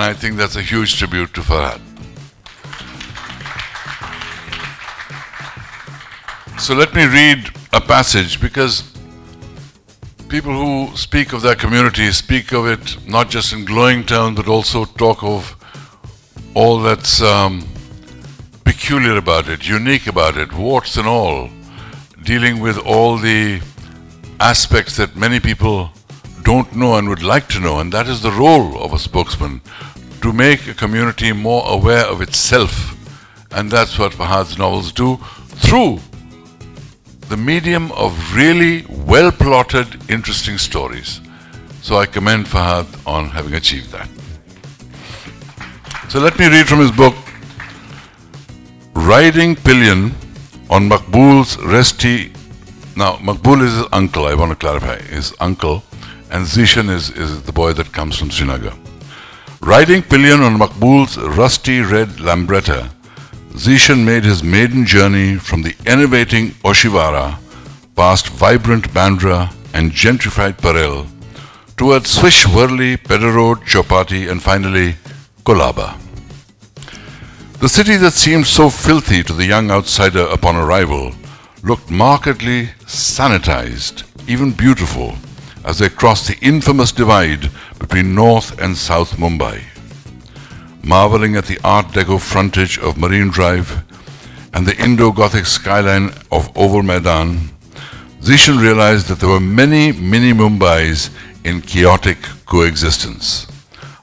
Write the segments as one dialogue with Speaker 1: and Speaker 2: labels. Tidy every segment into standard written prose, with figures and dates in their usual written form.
Speaker 1: And I think that's a huge tribute to Farhad. So let me read a passage, because people who speak of their community speak of it not just in glowing terms, but also talk of all that's peculiar about it, unique about it, warts and all, dealing with all the aspects that many people don't know and would like to know. And that is the role of a spokesman, to make a community more aware of itself. And that's what Farhad's novels do, through the medium of really well-plotted, interesting stories. So I commend Farhad on having achieved that. So let me read from his book, Riding Pillion on Maqbool's Resti. Now, Maqbool is his uncle, I want to clarify, his uncle, and Zishan is the boy that comes from Srinagar. Riding pillion on Maqbool's rusty red Lambretta, Zishan made his maiden journey from the enervating Oshiwara, past vibrant Bandra and gentrified Parel, towards Swish-Worli, Pedder Road, Chowpatty, and finally Kolaba. The city that seemed so filthy to the young outsider upon arrival looked markedly sanitized, even beautiful, as they crossed the infamous divide between North and South Mumbai. Marveling at the Art Deco frontage of Marine Drive and the Indo-Gothic skyline of Oval Maidan, Zishan realized that there were many mini Mumbais in chaotic coexistence.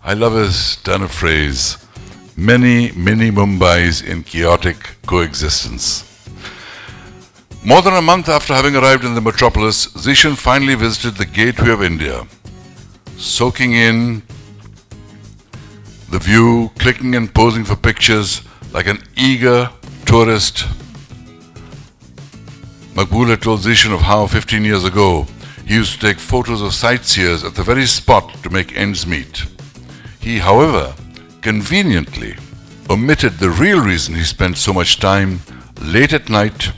Speaker 1: I love his turn of phrase, many mini Mumbais in chaotic coexistence. More than a month after having arrived in the metropolis, Zishan finally visited the gateway of India, soaking in the view, clicking and posing for pictures like an eager tourist. Maqbool had told Zishan of how 15 years ago he used to take photos of sightseers at the very spot to make ends meet. He, however, conveniently omitted the real reason he spent so much time late at night.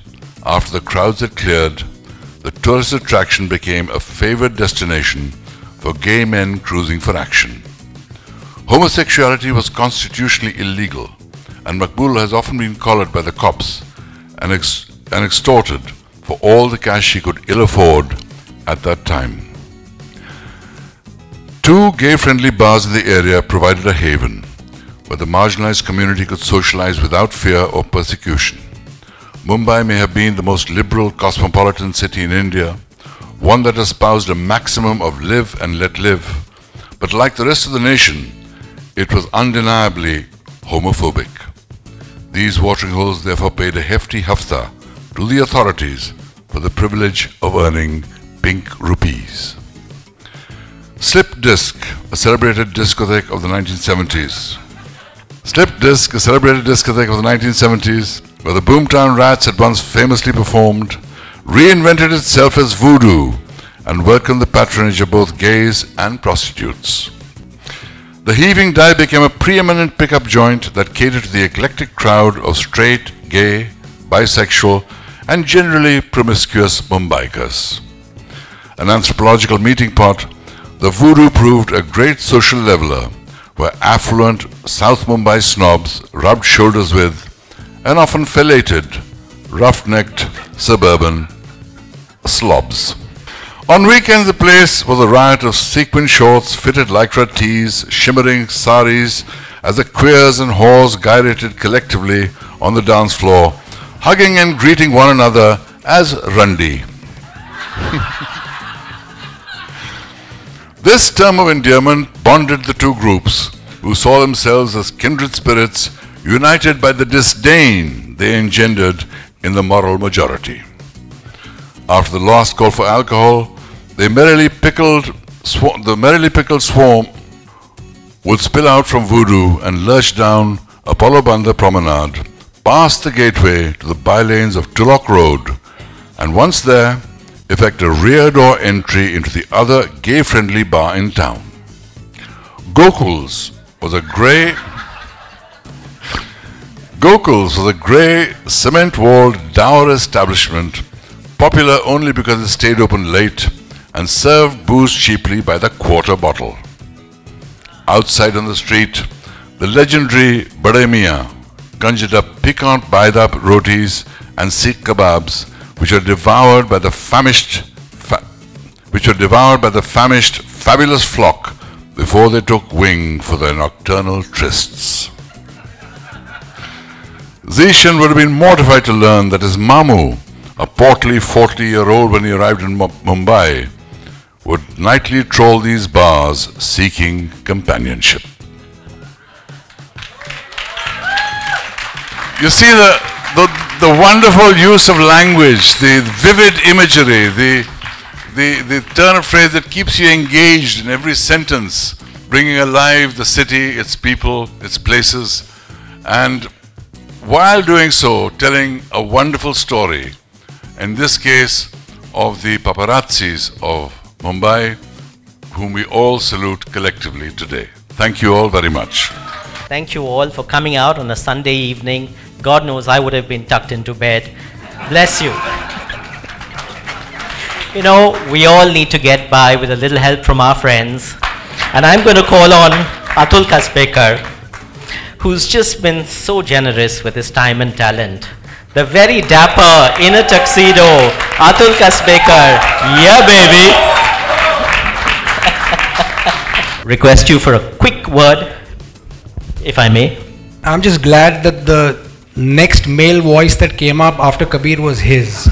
Speaker 1: After the crowds had cleared, the tourist attraction became a favored destination for gay men cruising for action. Homosexuality was constitutionally illegal, and Maqbool has often been collared by the cops and extorted for all the cash he could ill afford at that time. Two gay-friendly bars in the area provided a haven where the marginalized community could socialize without fear or persecution. Mumbai may have been the most liberal cosmopolitan city in India, one that espoused a maximum of live and let live, but like the rest of the nation, it was undeniably homophobic. These watering holes therefore paid a hefty hafta to the authorities for the privilege of earning pink rupees. Slip Disc, a celebrated discotheque of the 1970s. Slip Disc, a celebrated discotheque of the 1970s, where the Boomtown Rats had once famously performed, reinvented itself as voodoo and welcomed the patronage of both gays and prostitutes. The Heaving Die became a preeminent pickup joint that catered to the eclectic crowd of straight, gay, bisexual, and generally promiscuous Mumbaikas. An anthropological meeting pot, the voodoo proved a great social leveler where affluent South Mumbai snobs rubbed shoulders with and often fellated rough-necked suburban slobs. On weekends, the place was a riot of sequin shorts, fitted lycra tees, shimmering saris, as the queers and whores gyrated collectively on the dance floor, hugging and greeting one another as Randi. This term of endearment bonded the two groups, who saw themselves as kindred spirits, united by the disdain they engendered in the moral majority. After the last call for alcohol, the merrily pickled swarm would spill out from Voodoo and lurch down Apollo Bandar Promenade, past the gateway to the bylanes of Tulloch Road, and once there, effect a rear door entry into the other gay-friendly bar in town. Gokul's was a grey, cement-walled, dour establishment, popular only because it stayed open late and served booze cheaply by the quarter bottle. outside on the street, the legendary Bade Mian conjured up piquant baidab rotis and Sikh kebabs, which are devoured by the famished fabulous flock before they took wing for their nocturnal trysts. Zeeshan would have been mortified to learn that his Mamu, a portly 40-year-old when he arrived in Mumbai, would nightly troll these bars seeking companionship. You see the wonderful use of language, the vivid imagery, the turn of phrase that keeps you engaged in every sentence, bringing alive the city, its people, its places, and while doing so, telling a wonderful story, in this case of the paparazzis of Mumbai, whom we all salute collectively today. Thank you all very much.
Speaker 2: Thank you all for coming out on a Sunday evening. God knows I would have been tucked into bed. Bless you. You know, we all need to get by with a little help from our friends. And I'm going to call on Atul Kasbekar, who's just been so generous with his time and talent. The very dapper, in a tuxedo, Atul Kasbekar. Yeah, baby. Request you for a quick word, if I may.
Speaker 3: I'm just glad that the next male voice that came up after Kabir was his.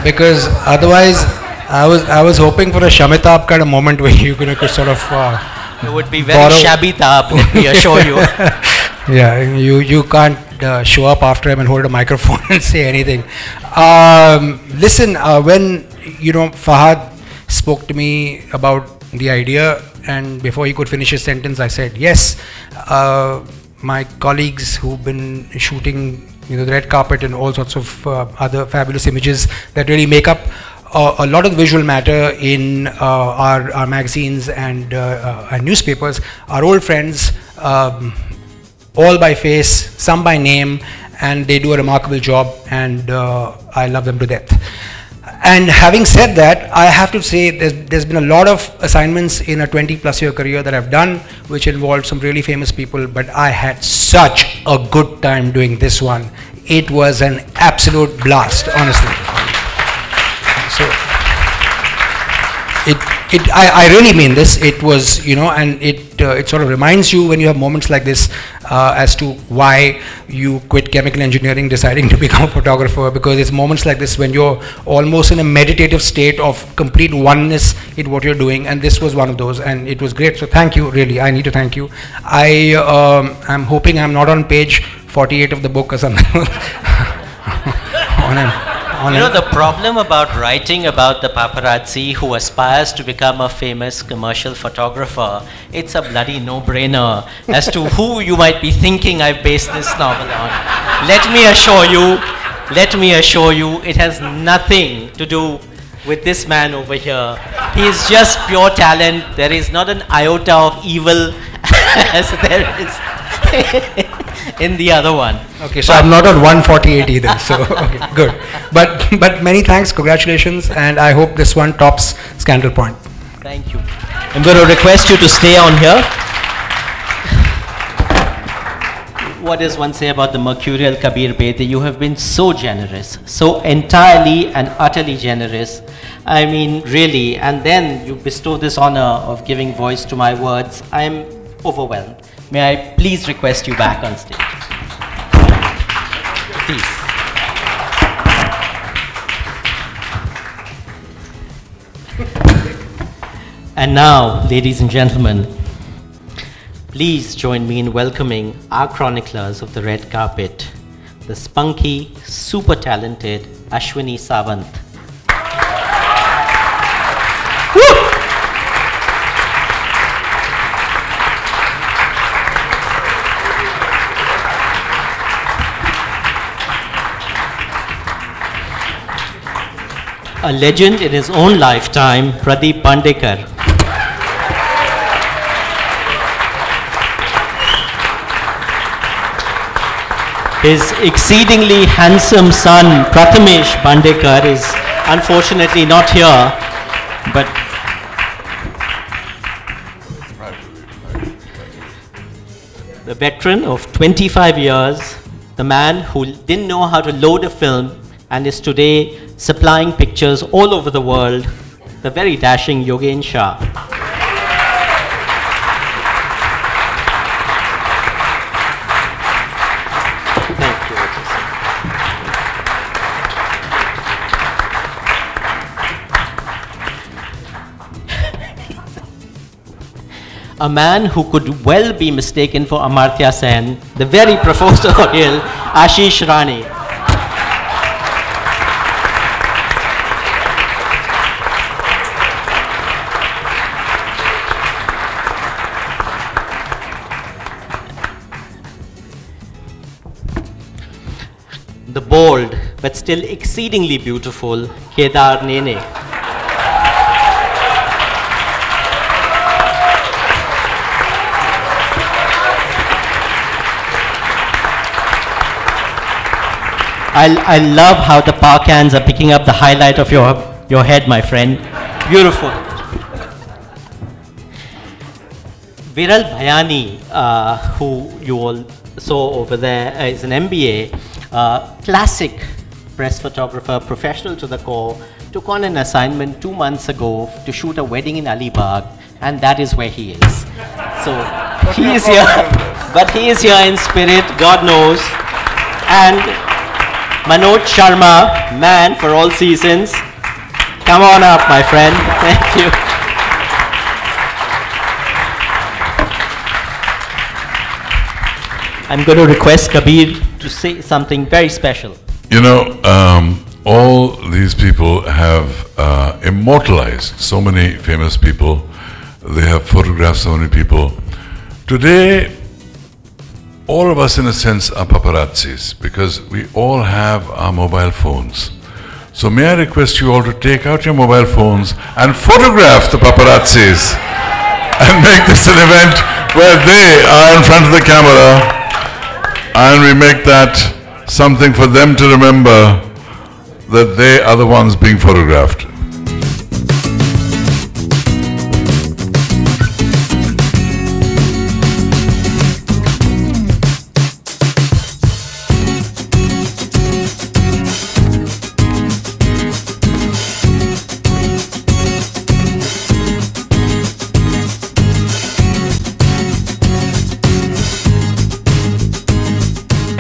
Speaker 3: Because otherwise, I was hoping for a Shamitab kind of moment where you could sort of
Speaker 2: it would be very shabby tab, let me assure you.
Speaker 3: Yeah, you can't show up after him and hold a microphone and say anything. Listen, when Fahad spoke to me about the idea, and before he could finish his sentence, I said yes. My colleagues who've been shooting, the red carpet and all sorts of other fabulous images that really make up a lot of the visual matter in our magazines and newspapers, are old friends, all by face, some by name, and they do a remarkable job, and I love them to death. And having said that, I have to say there's been a lot of assignments in a 20+ year career that I've done, which involved some really famous people, but I had such a good time doing this one. It was an absolute blast, honestly. So, I really mean this. It was, and it sort of reminds you when you have moments like this as to why you quit chemical engineering deciding to become a photographer, because it's moments like this when you're almost in a meditative state of complete oneness in what you're doing, and this was one of those, and it was great. So thank you, really. I need to thank you. I'm hoping I'm not on page 48 of the book or something.
Speaker 2: The problem about writing about the paparazzi who aspires to become a famous commercial photographer, it's a bloody no-brainer as to who you might be thinking I've based this novel on. Let me assure you, it has nothing to do with this man over here. He is just pure talent. There is not an iota of evil as there is in the other one.
Speaker 3: Okay, so I'm not on 148 either, so okay, good. But many thanks, congratulations, and I hope this one tops Scandal Point.
Speaker 2: Thank you. I'm going to request you to stay on here. What does one say about the mercurial Kabir Bedi? You have been so generous, so entirely and utterly generous. I mean, really, and then you bestow this honor of giving voice to my words. I'm overwhelmed. May I please request you back on stage? Please. And now, ladies and gentlemen, please join me in welcoming our chroniclers of the red carpet, the spunky, super talented Ashwini Sawant. Woo! A legend in his own lifetime, Pradeep Pandekar. His exceedingly handsome son, Prathamesh Pandekar, is unfortunately not here, but the veteran of 25 years, the man who didn't know how to load a film and is today supplying pictures all over the world, the very dashing Yogen Shah. Thank you. A man who could well be mistaken for Amartya Sen, the very professorial Ashish Rani. The bold but still exceedingly beautiful Kedar Nene. I love how the park hands are picking up the highlight of your head, my friend. Beautiful. Viral Bhayani, who you all saw over there, is an MBA, classic press photographer, professional to the core, took on an assignment 2 months ago to shoot a wedding in Alibag, and that is where he is. So he is here, but he is here in spirit, God knows. And Manoj Sharma, man for all seasons. Come on up, my friend. Thank you. I'm going to request Kabir to say something very special.
Speaker 1: You know, all these people have immortalized so many famous people. They have photographed so many people. Today, all of us in a sense are paparazzis because we all have our mobile phones. So may I request you all to take out your mobile phones and photograph the paparazzis and make this an event where they are in front of the camera and we make that something for them to remember that they are the ones being photographed.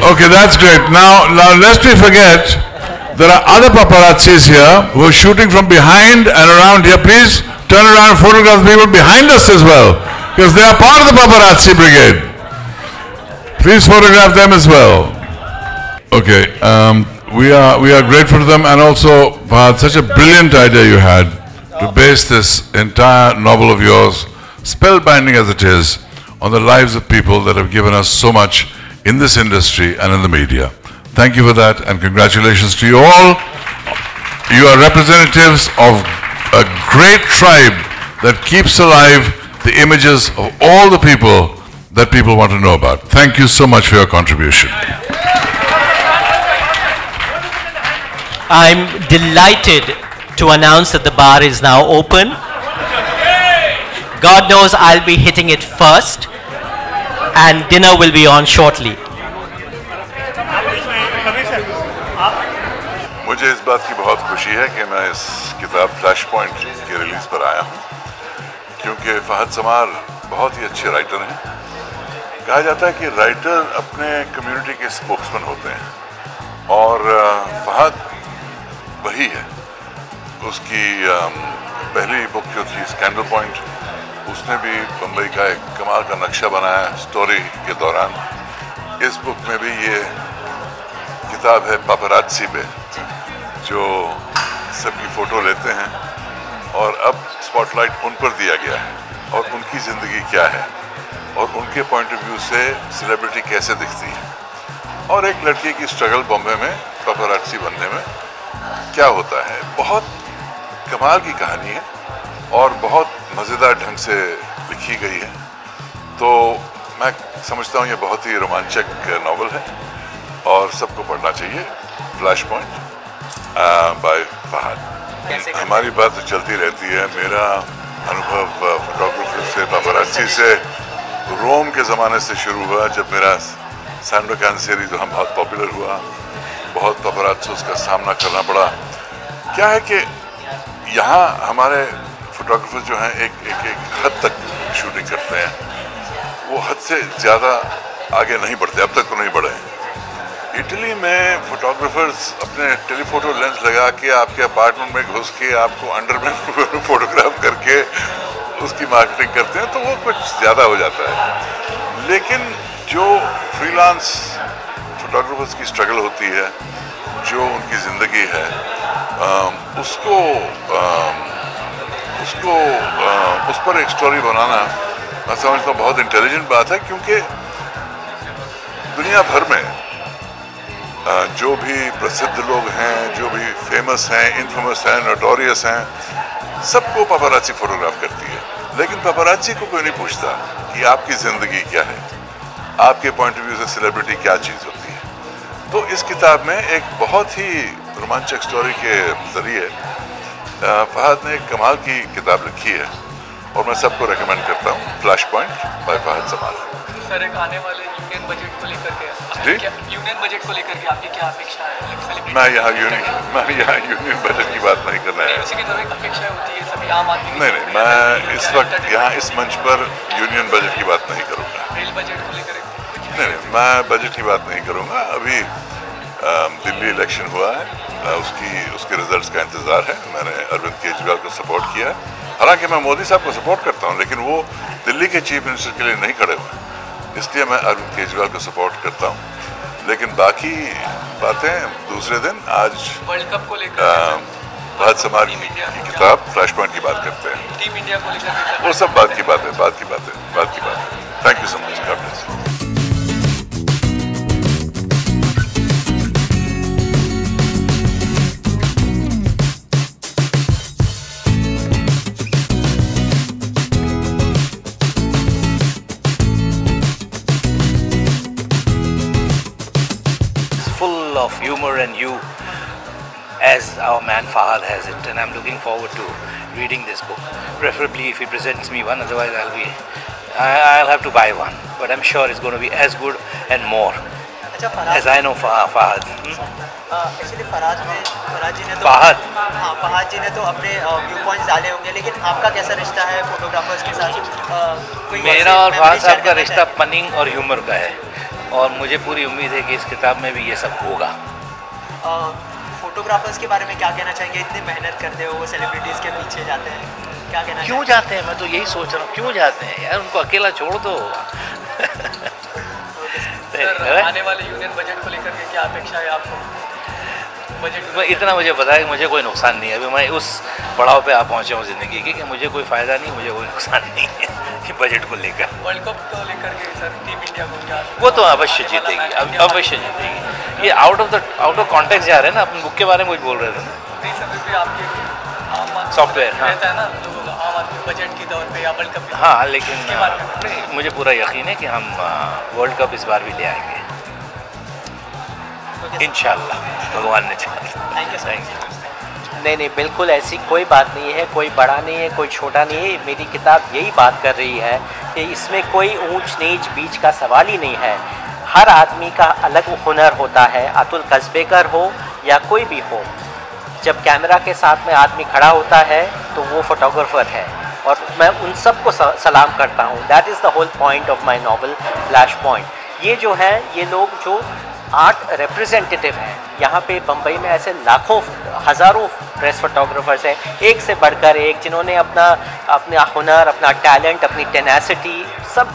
Speaker 1: Okay, that's great. Now lest we forget, there are other paparazzis here who are shooting from behind and around here. Please turn around and photograph people behind us as well, because they are part of the paparazzi brigade. Please photograph them as well. Okay, we are grateful to them, and also Fahad, such a brilliant idea you had to base this entire novel of yours, spellbinding as it is, on the lives of people that have given us so much in this industry and in the media. Thank you for that, and congratulations to you all. You are representatives of a great tribe that keeps alive the images of all the people that people want to know about. Thank you so much for your contribution.
Speaker 2: I'm delighted to announce that the bar is now open. God knows I'll be hitting it first, and dinner will be on shortly.
Speaker 1: मुझे इस बात की बहुत खुशी है कि मैं इस किताब फ्लैश पॉइंट के रिलीज पर आया हूँ, क्योंकि फहद समार बहुत ही अच्छे राइटर हैं। कहा जाता है कि राइटर अपने कम्युनिटी के स्पोक्समैन होते हैं, और फहद वही है। उसकी पहली बुक जो थी स्कैंडल पॉइंट, उसने भी बम्बई का एक कमाल का नक्शा बनाया स्टोरी के दौरान। इस बुक में भी ये किताब है पापरात्सी पे, जो सबकी फ़ोटो लेते हैं, और अब स्पॉटलाइट उन पर दिया गया है और उनकी ज़िंदगी क्या है और उनके पॉइंट ऑफ व्यू से सेलिब्रिटी कैसे दिखती है, और एक लड़की की स्ट्रगल बॉम्बे में पापरात्सी बनने में क्या होता है। बहुत कमाल की कहानी है और बहुत मज़ेदार ढंग से लिखी गई है। तो मैं समझता हूँ ये बहुत ही रोमांचक नावल है और सबको पढ़ना चाहिए। Flash point by Fahad. हमारी बात तो चलती रहती है। मेरा अनुभव फोटोग्राफी से, पापरात्सी से रोम के ज़माने से शुरू हुआ, जब मेरा सैंडो कैंसेरी जो हम बहुत पॉपुलर हुआ, बहुत पपरात्सोस का सामना करना पड़ा। क्या है कि यहाँ हमारे फोटोग्राफर्स जो हैं एक हद तक शूटिंग करते हैं, वो हद से ज़्यादा आगे नहीं बढ़ते, अब तक तो नहीं बढ़े। इटली में फोटोग्राफर्स अपने टेलीफोटो लेंस लगा के आपके अपार्टमेंट में घुस के आपको अंडर में फोटोग्राफ करके उसकी मार्केटिंग करते हैं, तो वो कुछ ज़्यादा हो जाता है। लेकिन जो फ्रीलांस फोटोग्राफर्स की स्ट्रगल होती है, जो उनकी ज़िंदगी है, उस पर एक स्टोरी बनाना मैं समझता हूँ बहुत इंटेलिजेंट बात है, क्योंकि दुनिया भर में जो भी प्रसिद्ध लोग हैं, जो भी फेमस हैं, इनफेमस हैं, नोटोरियस हैं, सबको पापाराची फोटोग्राफ करती है। लेकिन पापाराची को कोई नहीं पूछता कि आपकी ज़िंदगी क्या है, आपके पॉइंट ऑफ व्यू से सेलिब्रिटी क्या चीज़ होती है। तो इस किताब में एक बहुत ही रोमांचक स्टोरी के ज़रिए फहद ने एक कमाल की किताब लिखी है और मैं सबको रेकमेंड करता हूँ, फ्लैश पॉइंट बाय फहद समाल।
Speaker 4: सर, एक आने वाले यूनियन बजट को लेकर के यूनियन बजट को लेकर के आपकी क्या अपेक्षा है?
Speaker 1: मैं यहाँ यूनियन बजट की बात नहीं करना है।
Speaker 4: उसी की तरह एक अपेक्षा होती है सभी आम आदमी।
Speaker 1: नहीं, मैं इस वक्त यहाँ इस मंच पर यूनियन बजट की बात नहीं करूँगा।
Speaker 4: रेल बजट को लेकर
Speaker 1: नहीं, मैं बजट की बात नहीं करूँगा। अभी दिल्ली इलेक्शन हुआ है, उसके रिजल्ट्स का इंतज़ार है। मैंने अरविंद केजरीवाल को सपोर्ट किया है, हालांकि मैं मोदी साहब को सपोर्ट करता हूँ, लेकिन वो दिल्ली के चीफ मिनिस्टर के लिए नहीं खड़े हुए, इसलिए मैं अरविंद केजरीवाल को सपोर्ट करता हूँ। लेकिन बाकी बातें दूसरे दिन। आज
Speaker 4: वर्ल्ड कप को लेकर
Speaker 1: फहद समाल की किताब फ्लैश पॉइंट की बात करते हैं।
Speaker 4: टीम इंडिया को लेकर
Speaker 1: वो सब बात की बात है। Thank you so much. God bless you.
Speaker 5: Of humor and you, as our man Fahad has it, and I'm looking forward to reading this book. Preferably if he presents me one, otherwise I'll have to buy one. But I'm sure it's going to be as good and more, as I know Fahad.
Speaker 6: Actually Fahad ji ने तो अपने view points डाले होंगे, लेकिन आपका कैसा रिश्ता है फोटोग्राफर्स के साथ?
Speaker 5: मेरा और फहद साहब का रिश्ता पनिंग और ह्यूमर का है, और मुझे पूरी उम्मीद है कि इस किताब में भी ये सब होगा।
Speaker 6: फोटोग्राफर्स के बारे में क्या कहना चाहेंगे? इतनी मेहनत करते हो, वो सेलिब्रिटीज़ के पीछे जाते हैं, क्या कहना?
Speaker 5: क्यों जाते हैं? मैं तो यही सोच रहा हूँ, क्यों जाते हैं यार? उनको अकेला छोड़ दो।
Speaker 4: आने वाले यूनियन बजट को लेकर के क्या अपेक्षा है आपको?
Speaker 5: बजट इतना मुझे पता है कि मुझे कोई नुकसान नहीं है। अभी मैं उस पड़ाव पे आप पहुँचे हूँ ज़िंदगी के कि मुझे कोई फ़ायदा नहीं, मुझे कोई नुकसान नहीं है बजट को लेकर।
Speaker 4: वर्ल्ड कप को लेकर के सर टीम इंडिया को क्या?
Speaker 5: वो तो अवश्य जीतेगी, अवश्य जीतेगी। ये आउट ऑफ कॉन्टेक्स्ट जा रहे हैं ना। अपनी बुक के बारे में कुछ बोल रहे थे ना?
Speaker 4: नहीं सर, फिर आपके
Speaker 5: सॉफ्टवेयर
Speaker 4: रहता है ना लोगों का आम आदमी बजट की तौर पे या वर्ल्ड कप।
Speaker 5: हाँ, लेकिन मुझे पूरा यकीन है कि हम वर्ल्ड कप इस बार भी ले आएंगे इंशाल्लाह, भगवान ने चाहा।
Speaker 6: Thank you sir.
Speaker 2: नहीं, बिल्कुल ऐसी कोई बात नहीं है, कोई बड़ा नहीं है, कोई छोटा नहीं है। मेरी किताब यही बात कर रही है कि इसमें कोई ऊंच नीच बीच का सवाल ही नहीं है। हर आदमी का अलग हुनर होता है, अतुल कस्बेकर हो या कोई भी हो। जब कैमरा के साथ में आदमी खड़ा होता है तो वो फोटोग्राफर है, और मैं उन सबको सलाम करता हूँ। That is the whole point of my novel flash point. ये जो है, ये लोग जो आर्ट रिप्रेजेंटेटिव हैं, यहाँ पे बम्बई में ऐसे लाखों हज़ारों प्रेस फोटोग्राफर्स हैं, एक से बढ़कर एक, जिन्होंने अपना हुनर, अपना टैलेंट, अपनी टेनेसिटी सब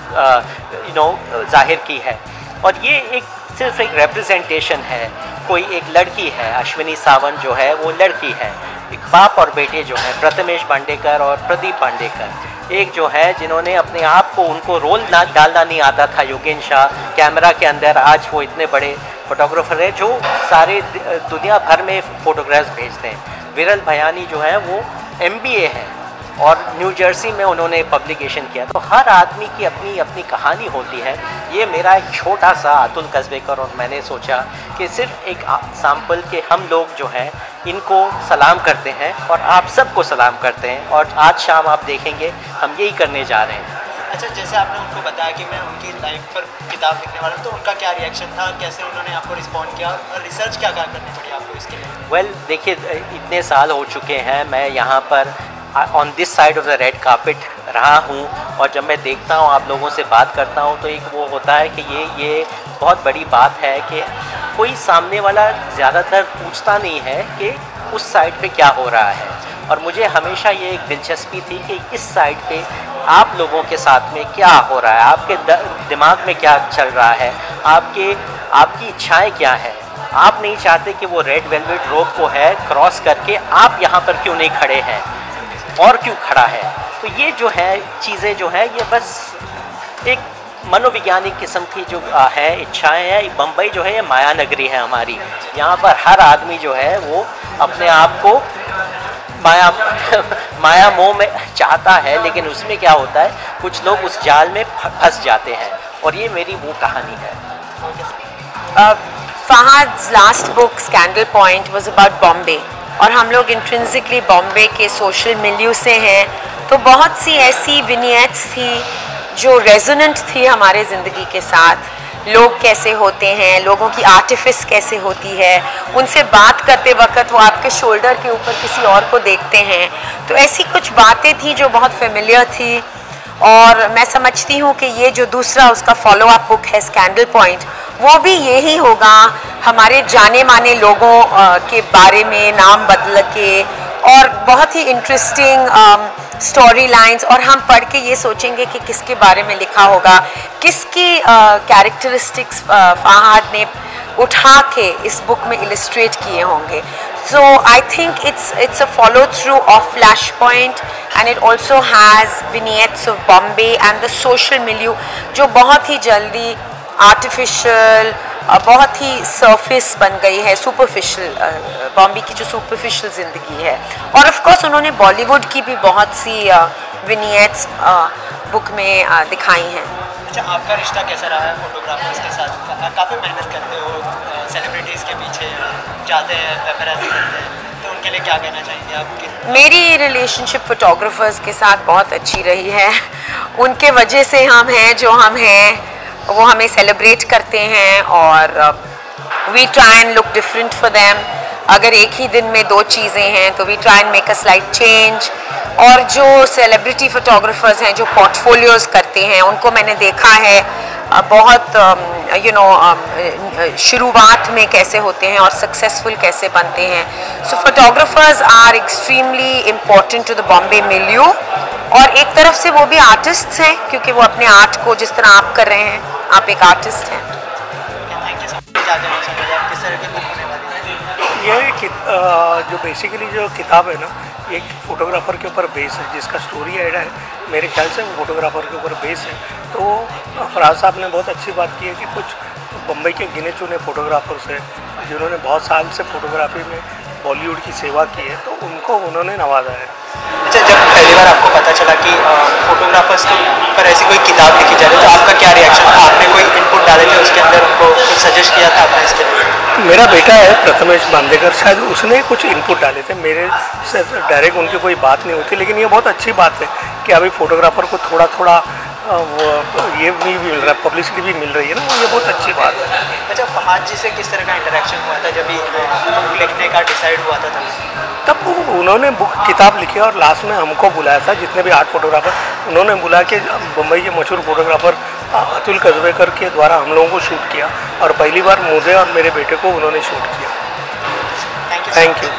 Speaker 2: जाहिर की है। और ये एक सिर्फ एक रिप्रेजेंटेशन है। कोई एक लड़की है, अश्विनी सावंत जो है, वो लड़की है। एक बाप और बेटे जो हैं, प्रथमेश पांडेकर और प्रदीप पांडेकर, एक जो है जिन्होंने अपने आप को, उनको रोल डालना नहीं आता था, योगेन शाह, कैमरा के अंदर आज वो इतने बड़े फोटोग्राफर है जो सारे दुनिया भर में फ़ोटोग्राफ्स भेजते हैं। विरल भयानी जो है वो MBA है और न्यू जर्सी में उन्होंने पब्लिकेशन किया। तो हर आदमी की अपनी अपनी कहानी होती है। ये मेरा एक छोटा सा अतुल कस्बेकर, और मैंने सोचा कि सिर्फ एक सैम्पल के हम लोग जो हैं इनको सलाम करते हैं और आप सबको सलाम करते हैं, और आज शाम आप देखेंगे हम यही करने जा रहे हैं।
Speaker 6: अच्छा, जैसे आपने उनको बताया कि मैं उनकी लाइफ पर किताब लिखने वाला हूँ, तो उनका क्या रिएक्शन था, कैसे उन्होंने आपको रिस्पॉन्ड किया और रिसर्च क्या क्या करनी पड़ी आपको इसके लिए?
Speaker 2: वेल, देखिए, इतने साल हो चुके हैं, मैं यहाँ पर on this side of the red carpet रहा हूँ, और जब मैं देखता हूँ, आप लोगों से बात करता हूँ, तो एक वो होता है कि ये बहुत बड़ी बात है कि कोई सामने वाला ज़्यादातर पूछता नहीं है कि उस साइड पे क्या हो रहा है। और मुझे हमेशा ये एक दिलचस्पी थी कि इस साइड पे आप लोगों के साथ में क्या हो रहा है, आपके दिमाग में क्या चल रहा है, आपकी इच्छाएं क्या हैं। आप नहीं चाहते कि वो रेड वेलवेट रोप को है क्रॉस करके आप यहाँ पर क्यों नहीं खड़े हैं और क्यों खड़ा है। तो ये जो है चीज़ें जो है, ये बस एक मनोवैज्ञानिक किस्म की जो है इच्छाएं हैं। बम्बई जो है ये माया नगरी है हमारी, यहाँ पर हर आदमी जो है वो अपने आप को माया मोह में चाहता है, लेकिन उसमें क्या होता है, कुछ लोग उस जाल में फंस जाते हैं, और ये मेरी वो कहानी है।
Speaker 7: फहद's last book scandal point was about Bombay, और हम लोग इंट्रिंसिकली बॉम्बे के सोशल मिलियू से हैं, तो बहुत सी ऐसी विनियट्स थी जो रेजोनेंट थी हमारे ज़िंदगी के साथ। लोग कैसे होते हैं, लोगों की आर्टिफिस कैसे होती है, उनसे बात करते वक्त वो आपके शोल्डर के ऊपर किसी और को देखते हैं, तो ऐसी कुछ बातें थी जो बहुत फेमिलियर थी। और मैं समझती हूँ कि ये जो दूसरा उसका फॉलो अप बुक है स्कैंडल पॉइंट, वो भी यही होगा, हमारे जाने माने लोगों के बारे में नाम बदल के, और बहुत ही इंटरेस्टिंग स्टोरी लाइन्स, और हम पढ़ के ये सोचेंगे कि किसके बारे में लिखा होगा, किसकी कैरेक्टरिस्टिक्स फहद ने उठा के इस बुक में इलिस्ट्रेट किए होंगे। So I think it's a follow through of Flashpoint, and it also has vignettes of Bombay and the social milieu जो बहुत ही जल्दी आर्टिफिशियल, बहुत ही सरफेस बन गई है, सुपरफिशियल, बॉम्बे की जो सुपरफिशियल ज़िंदगी है। और ऑफ कोर्स उन्होंने बॉलीवुड की भी बहुत सी विनियट्स बुक में दिखाई हैं।
Speaker 6: अच्छा, आपका रिश्ता कैसा रहा है फोटोग्राफर्स के साथ? काफ़ी मेहनत करते हो, सेलिब्रिटीज़ के पीछे जाते हैं, पेपराज़ी करते हैं, तो उनके लिए क्या कहना चाहेंगे आपके?
Speaker 7: मेरी रिलेशनशिप फोटोग्राफर्स के साथ बहुत अच्छी रही है। उनके वजह से हम हैं जो हम हैं, वो हमें सेलिब्रेट करते हैं, और we try and look different for them. अगर एक ही दिन में दो चीज़ें हैं तो we try and make a slight change. और जो सेलिब्रिटी फ़ोटोग्राफर्स हैं जो पोर्टफोलियोज़ करते हैं, उनको मैंने देखा है बहुत शुरुआत में कैसे होते हैं और सक्सेसफुल कैसे बनते हैं। So photographers are extremely important to the Bombay milieu, और एक तरफ से वो भी आर्टिस्ट्स हैं, क्योंकि वो अपने आर्ट को जिस तरह आप कर रहे हैं, आप एक आर्टिस्ट हैं।
Speaker 8: ये जो बेसिकली जो किताब है ना, एक फ़ोटोग्राफ़र के ऊपर बेस है, जिसका स्टोरी आइडिया है, मेरे ख्याल से वो फ़ोटोग्राफ़र के ऊपर बेस है। तो फराज साहब ने बहुत अच्छी बात की है कि कुछ बम्बई के गिने चुने फ़ोटोग्राफ़र्स हैं जिन्होंने बहुत साल से फ़ोटोग्राफी में बॉलीवुड की सेवा की है, तो उनको उन्होंने नवाजा है।
Speaker 6: अच्छा, जब पहली बार आपको पता चला कि फोटोग्राफर्स पर ऐसी कोई किताब लिखी जा रही है, तो आपका क्या रिएक्शन था? आपने कोई इनपुट डाले थे उसके अंदर, उनको कुछ सजेस्ट किया था आपने इसके लिए?
Speaker 8: मेरा बेटा है प्रथमेश बांदेकर, शायद उसने कुछ इनपुट डाले थे, मेरे से डायरेक्ट उनकी कोई बात नहीं होती। लेकिन ये बहुत अच्छी बात है कि अभी फोटोग्राफर को थोड़ा थोड़ा वो ये भी मिल रहा है, पब्लिसिटी भी मिल रही है ना, ये बहुत अच्छी बात है।
Speaker 6: अच्छा, फहद जी से किस तरह का इंटरेक्शन हुआ था जब भी बुक लिखने का डिसाइड हुआ था?
Speaker 8: तब उन्होंने बुक किताब लिखी और लास्ट में हमको बुलाया था, जितने भी आर्ट फोटोग्राफर, उन्होंने बुलाया कि मुंबई के मशहूर फोटोग्राफर अतुल कजवेकर के द्वारा हम लोगों को शूट किया, और पहली बार मुझे और मेरे बेटे को उन्होंने शूट किया।
Speaker 6: Thank you.